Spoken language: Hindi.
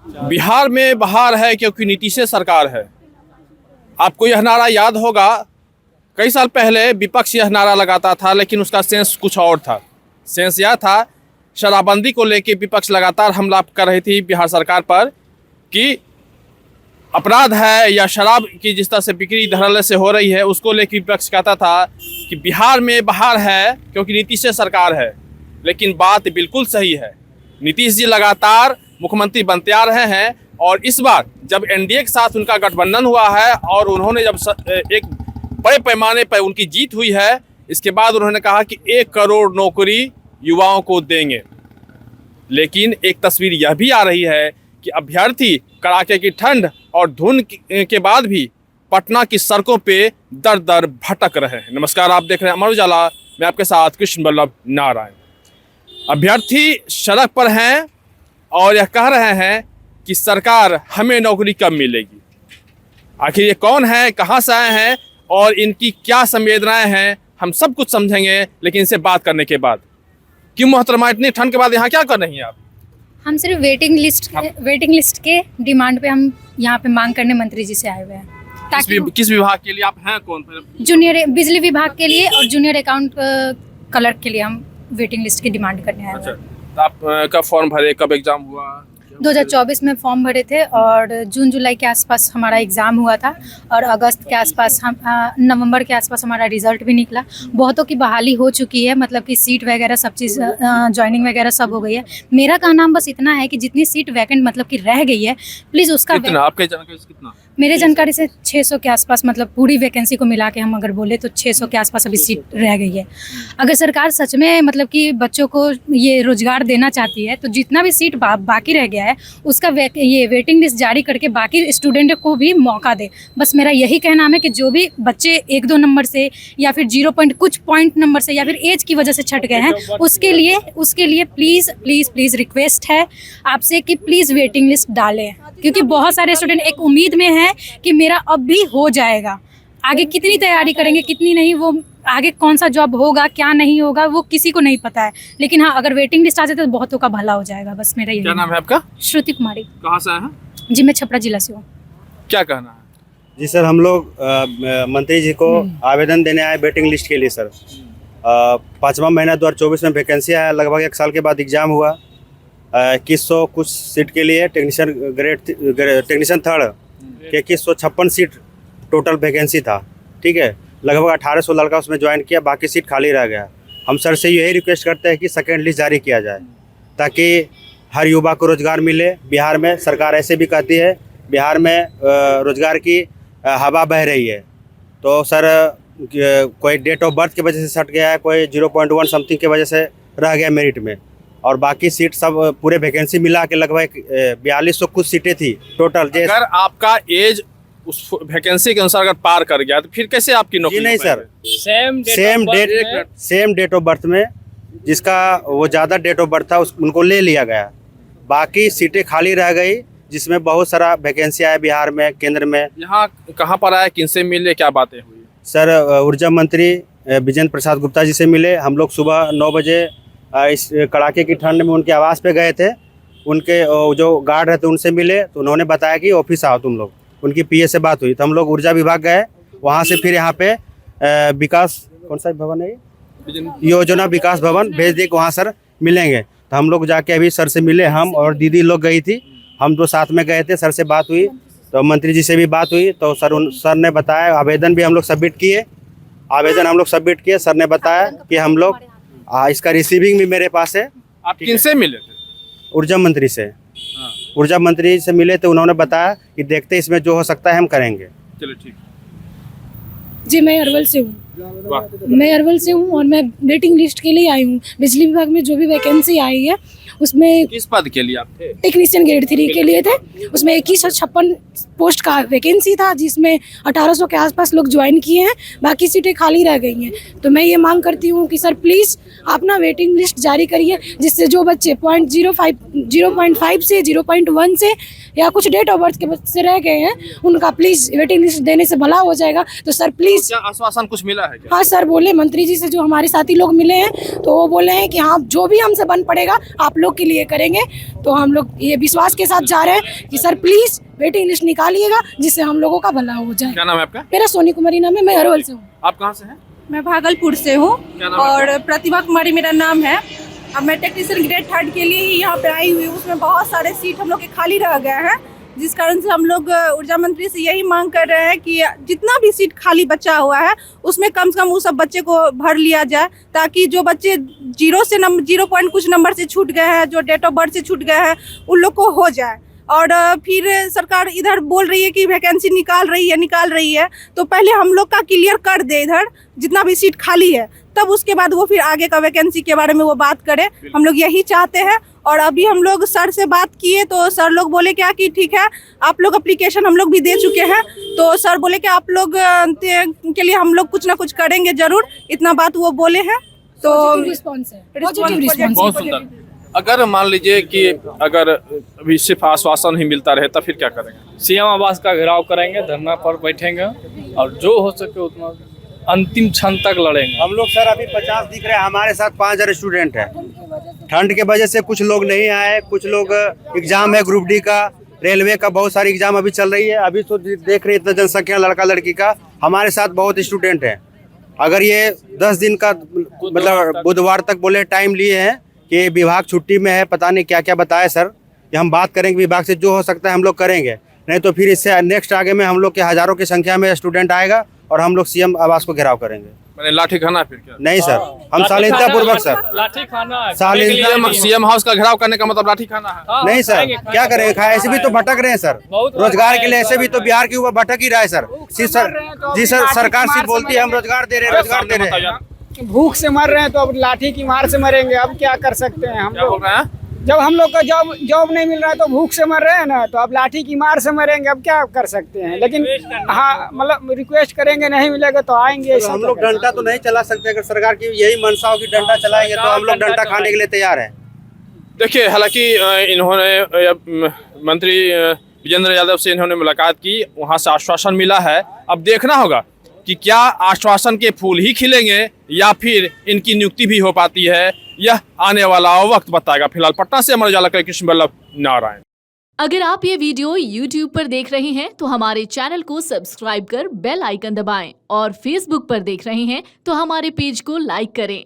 बिहार में बहार है क्योंकि नीतीश सरकार है। आपको यह नारा याद होगा, कई साल पहले विपक्ष यह नारा लगाता था, लेकिन उसका सेंस कुछ और था। सेंस यह था, शराबबंदी को लेकर विपक्ष लगातार हमला कर रही थी बिहार सरकार पर कि अपराध है या शराब की जिस तरह से बिक्री धड़ल्ले से हो रही है, उसको लेकर विपक्ष कहता था कि बिहार में बहार है क्योंकि नीतीश सरकार है। लेकिन बात बिल्कुल सही है, नीतीश जी लगातार मुख्यमंत्री बनते आ रहे हैं और इस बार जब एनडीए के साथ उनका गठबंधन हुआ है और उन्होंने जब एक बड़े पैमाने पर उनकी जीत हुई है, इसके बाद उन्होंने कहा कि 1 करोड़ नौकरी युवाओं को देंगे। लेकिन एक तस्वीर यह भी आ रही है कि अभ्यर्थी कड़ाके की ठंड और धुंध के बाद भी पटना की सड़कों पे दर दर भटक रहे हैं। नमस्कार, आप देख रहे हैं अमर उजाला, मैं आपके साथ कृष्ण बल्लभ नारायण। अभ्यर्थी सड़क पर हैं और यह कह रहे हैं कि सरकार हमें नौकरी कब मिलेगी। आखिर ये कौन है, कहाँ से आए हैं और इनकी क्या संवेदनाएं हैं, हम सब कुछ समझेंगे, लेकिन इनसे बात करने के बाद। क्यों मोहतरमा, इतनी ठंड के बाद यहाँ क्या कर रही हैं आप? हम सिर्फ वेटिंग लिस्ट के डिमांड पे हम यहाँ पे मांग करने मंत्री जी से आए हुए हैं। ताकि किस विभाग के लिए आप हैं? कौन? जूनियर बिजली विभाग के लिए और जूनियर अकाउंट क्लर्क के लिए हम वेटिंग लिस्ट की डिमांड करने आए हुए हैं। तो आप कब फॉर्म भरे, कब एग्जाम हुआ? 2024 में फॉर्म भरे थे और जून जुलाई के आसपास हमारा एग्ज़ाम हुआ था और अगस्त के आसपास हम नवंबर के आसपास हमारा रिज़ल्ट भी निकला। बहुतों की बहाली हो चुकी है, मतलब कि सीट वगैरह सब चीज़ ज्वाइनिंग वगैरह सब हो गई है। मेरा कहना बस इतना है कि जितनी सीट वैकेंट मतलब कि रह गई है, प्लीज़ उसका कितना आपके जानकारी से कितना? मेरे जानकारी से 600 के आसपास, मतलब पूरी वैकेंसी को मिला के हम अगर बोले तो 600 के आसपास अभी सीट रह गई है। अगर सरकार सच में मतलब कि बच्चों को ये रोजगार देना चाहती है तो जितना भी सीट बाकी रह गया है उसका ये वेटिंग लिस्ट जारी करके बाकी स्टूडेंट को भी मौका दे। बस मेरा यही कहना है कि जो भी बच्चे 1-2 नंबर से या फिर 0 कुछ पॉइंट नंबर से या फिर एज की वजह से छट गए हैं, उसके लिए प्लीज़ रिक्वेस्ट है आपसे कि प्लीज़ वेटिंग लिस्ट डालें, क्योंकि बहुत सारे स्टूडेंट एक उम्मीद में हैं कि मेरा अब भी हो जाएगा। आगे कितनी तैयारी करेंगे कितनी नहीं, वो आगे कौन सा जॉब होगा क्या नहीं होगा वो किसी को नहीं पता है, लेकिन हाँ अगर वेटिंग लिस्ट आ जाए तो बहुतों का भला हो जाएगा। बस मेरा यही। क्या नाम है आपका? श्रुति कुमारी। कहाँ से आए हैं? जी मैं छपरा जिला से हूँ। क्या कहना है? जी सर, हम लोग मंत्री जी को आवेदन देने आए वेटिंग लिस्ट के लिए सर। 5वां महीना 2024 में वैकेंसी आया, लगभग 1 साल के बाद एग्ज़ाम हुआ। 2100 कुछ सीट के लिए टेक्नीशियन थर्ड के 2156 सीट टोटल वैकेंसी था। ठीक है, लगभग 1800 लड़का उसमें ज्वाइन किया, बाकी सीट खाली रह गया। हम सर से यही रिक्वेस्ट करते हैं कि सेकेंड लिस्ट जारी किया जाए ताकि हर युवा को रोज़गार मिले। बिहार में सरकार ऐसे भी कहती है बिहार में रोज़गार की हवा बह रही है, तो सर कोई डेट ऑफ बर्थ की वजह से सट गया है, कोई 0.1 समथिंग की वजह से रह गया मेरिट में, और बाकी सीट सब पूरे वैकेंसी मिला के लगभग 4200 कुछ सीटें थी टोटल। अगर आपका एज उस वैकेंसी के अनुसार अगर पार कर गया तो फिर कैसे आपकी नौकरी? नहीं sir, same date of birth में जिसका वो ज़्यादा डेट ऑफ बर्थ था उनको ले लिया गया, बाकी सीटें खाली रह गई, जिसमें बहुत सारा वैकेंसी आया बिहार में, केंद्र में। यहाँ कहाँ पर आया, किनसे मिले, क्या बातें हुई? सर ऊर्जा मंत्री विजेंद्र प्रसाद गुप्ता जी से मिले। हम लोग सुबह 9 बजे इस कड़ाके की ठंड में उनके आवास पे गए थे। उनके जो गार्ड रहते उनसे मिले तो उन्होंने बताया कि ऑफिस आओ तुम लोग। उनकी पीए से बात हुई तो हम लोग ऊर्जा विभाग गए, वहाँ से फिर यहाँ पे विकास कौन सा भवन है, योजना विकास भवन भेज दिए कि वहाँ सर मिलेंगे। तो हम लोग जाके अभी सर से मिले, हम और दीदी लोग गई थी, हम 2 साथ में गए थे। सर से बात हुई तो मंत्री जी से भी बात हुई, तो सर ने बताया, आवेदन भी हम लोग सबमिट किए। सर ने बताया कि हम लोग इसका रिसीविंग भी मेरे पास है। आप किनसे मिले थे? ऊर्जा मंत्री से। ऊर्जा मंत्री से मिले तो उन्होंने बताया कि देखते इसमें जो हो सकता है हम करेंगे। चलो ठीक। जी मैं अरवल से हूँ और मैं वेटिंग लिस्ट के लिए आई हूँ। बिजली विभाग में जो भी वैकेंसी आई है उसमें किस पद के लिए आप थे? टेक्नीशियन ग्रेड 3 के लिए थे। उसमें 2156 पोस्ट का वैकेंसी था, जिसमें 1800 के आसपास लोग ज्वाइन किए हैं, बाकी सीटें खाली रह गई हैं। तो मैं ये मांग करती हूँ कि सर प्लीज़ आप ना वेटिंग लिस्ट जारी करिए, जिससे जो बच्चे 0.5 से 0.1 से या कुछ डेट ऑफ बर्थ के से रह गए हैं, उनका प्लीज़ वेटिंग लिस्ट देने से भला हो जाएगा। तो सर प्लीज़। क्या आश्वासन कुछ मिला है क्या? हाँ सर, बोले मंत्री जी से, जो हमारे साथी लोग मिले हैं तो वो बोले हैं कि हाँ जो भी हमसे बन पड़ेगा आप लोग के लिए करेंगे। तो हम लोग ये विश्वास के साथ जा रहे हैं कि सर प्लीज़ वेटिंग लिस्ट निकालिएगा, जिससे हम लोगों का भला हो जाए। क्या नाम है आपका? मेरा सोनी कुमारी नाम है, मैं अरवल से हूँ। आप कहाँ से हैं? मैं भागलपुर से हूँ क्या नाम है और प्रतिभा कुमारी मेरा नाम है। अब मैं टेक्नीशियन ग्रेड 3 के लिए ही यहाँ पे आई हुई हूँ। उसमें बहुत सारे सीट हम लोग के खाली रह गए हैं, जिस कारण से हम लोग ऊर्जा मंत्री से यही मांग कर रहे हैं कि जितना भी सीट खाली बचा हुआ है उसमें कम से कम उस सब बच्चे को भर लिया जाए, ताकि जो बच्चे 0 पॉइंट कुछ नंबर से छूट गए हैं, जो डेट ऑफ बर्थ से छूट गए हैं, उन लोग को हो जाए। और फिर सरकार इधर बोल रही है कि वैकेंसी निकाल रही है, तो पहले हम लोग का क्लियर कर दे इधर जितना भी सीट खाली है, तब उसके बाद वो फिर आगे का वैकेंसी के बारे में वो बात करे। हम लोग यही चाहते हैं। और अभी हम लोग सर से बात किए तो सर लोग बोले क्या कि ठीक है, आप लोग एप्लीकेशन हम लोग भी दे चुके हैं, तो सर बोले कि आप लोग के लिए हम लोग कुछ ना कुछ करेंगे जरूर, इतना बात वो बोले हैं। तो रिस्पॉन्स है, पॉजिटिव रिस्पॉन्स। बहुत सुंदर। अगर मान लीजिए कि अगर अभी सिर्फ आश्वासन ही मिलता रहे तब फिर क्या करेंगे? सीएम आवास का घेराव करेंगे, धरना पर बैठेंगे और जो हो सके उतना अंतिम क्षण तक लड़ेंगे। हम लोग सर अभी 50 दिख रहे हैं, हमारे साथ 5000 स्टूडेंट हैं। ठंड के वजह से कुछ लोग नहीं आए, कुछ लोग एग्जाम है ग्रुप डी का, रेलवे का, बहुत सारी एग्जाम अभी चल रही है। अभी तो देख रहे इतना जनसंख्या लड़का लड़की का, हमारे साथ बहुत स्टूडेंट हैं। अगर ये 10 दिन का मतलब बुधवार तक बोले टाइम लिए हैं कि विभाग छुट्टी में है, पता नहीं क्या क्या बताए सर, कि हम बात करेंगे विभाग से, जो हो सकता है हम लोग करेंगे, नहीं तो फिर इससे नेक्स्ट आगे में हम लोग के हजारों की संख्या में स्टूडेंट आएगा और हम लोग सीएम आवास को घेराव करेंगे। मैंने लाठी खाना फिर क्या? नहीं सर, हम शालीनता पूर्वक सर, लाठी खाना है। सीएम हाउस का घेराव करने का मतलब लाठी खाना है? नहीं सर, क्या करेंगे, ऐसे भी तो भटक रहे हैं सर, रोजगार के लिए ऐसे भी तो बिहार के युवा भटक ही रहा है सर। जी सर, सरकार सिर्फ बोलती है हम रोजगार दे रहे हैं। भूख से मर रहे हैं तो अब लाठी की मार से मरेंगे। अब क्या कर सकते हैं हम लोग? बोल रहे हैं? जब हम लोग को जॉब नहीं मिल रहा है तो भूख से मर रहे हैं ना, तो अब लाठी की मार से मरेंगे। अब क्या कर सकते हैं? लेकिन हाँ, मतलब रिक्वेस्ट करेंगे, नहीं मिलेगा तो आएंगे। तो हम लोग डंडा तो नहीं चला सकते, अगर सरकार की यही मनसा हो कि डंडा चलाएंगे तो हम लोग डंडा खाने के लिए तैयार हैं। देखिए, हालांकि इन्होंने मंत्री विजेंद्र यादव से इन्होंने मुलाकात की, वहां से आश्वासन मिला है। अब देखना होगा कि क्या आश्वासन के फूल ही खिलेंगे या फिर इनकी नियुक्ति भी हो पाती है, यह आने वाला वक्त बताएगा। फिलहाल पटना से अमर उजाला के कृष्ण बल्लभ नारायण। अगर आप ये वीडियो YouTube पर देख रहे हैं तो हमारे चैनल को सब्सक्राइब कर बेल आइकन दबाएं और Facebook पर देख रहे हैं तो हमारे पेज को लाइक करें।